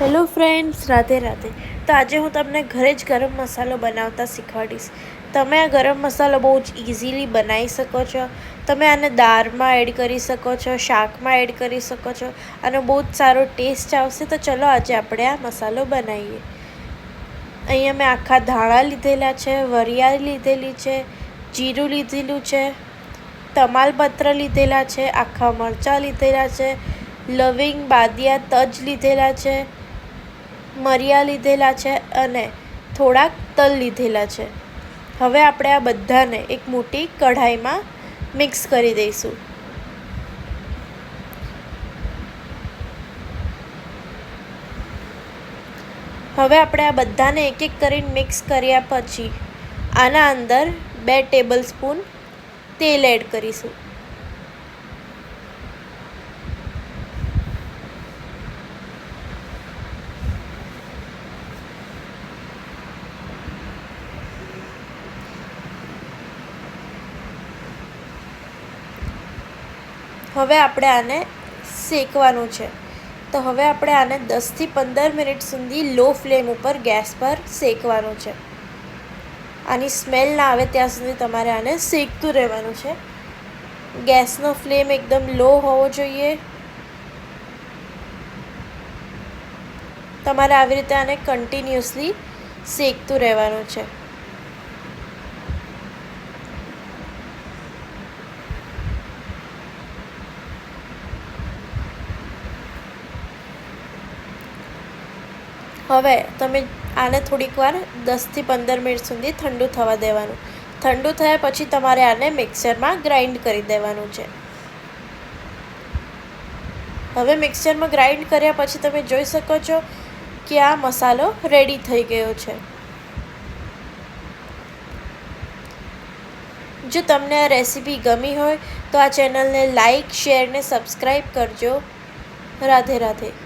Hello friends, Radhe Radhe. તો આજે હું તમને ઘરે જ ગરમ મસાલો બનાવતા શીખવાડીશ. તમે આ ગરમ મસાલો બહુ જ ઇઝીલી બનાવી શકો છો. તમે આને દાળમાં એડ કરી શકો છો, શાકમાં એડ કરી શકો છો. આનો બહુ જ સારો ટેસ્ટ આવશે. તો ચલો આજે આપણે આ મસાલો બનાવીએ. અહીંયા મેં આખા ધાણા લીધેલા છે, વરિયાળી લીધેલી છે, જીરું લીધેલું છે, તમાલપત્ર લીધેલા છે, આખા મરચાં લીધેલા છે, લવિંગ, બાદિયા, તજ લીધેલા છે, મરિયા લીધેલા છે અને થોડાક તલ લીધેલા છે. હવે આપણે આ બધાને એક મોટી કઢાઈમાં મિક્સ કરી દઈશું. હવે આપણે આ બધાને એક એક કરીને મિક્સ કર્યા પછી આના અંદર 2 ટેબલ સ્પૂન તેલ એડ કરીશું. હવે આપણે આને શેકવાનું છે. તો હવે આપણે આને 10 થી 15 મિનિટ સુધી લો ફ્લેમ ઉપર ગેસ પર શેકવાનું છે. આની સ્મેલ ના આવે ત્યાં સુધી તમારે આને શેકતું રહેવાનું છે. ગેસનો ફ્લેમ એકદમ લો હોવો જોઈએ. તમારે આવી રીતે આને કન્ટિન્યુઅસલી શેકતું રહેવાનું છે. હવે તમે આને થોડીક વાર 10 થી 15 મિનિટ સુધી ઠંડુ થવા દેવાનું. ઠંડુ થયા પછી તમારે આને મિક્સરમાં ગ્રાઇન્ડ કરી દેવાનું છે. હવે મિક્સરમાં ગ્રાઇન્ડ કર્યા પછી તમે જોઈ શકો છો કે આ મસાલો રેડી થઈ ગયો છે. જો તમને આ રેસીપી ગમી હોય તો આ ચેનલને લાઈક, શેર ને સબસ્ક્રાઈબ કરજો. રાધે રાધે.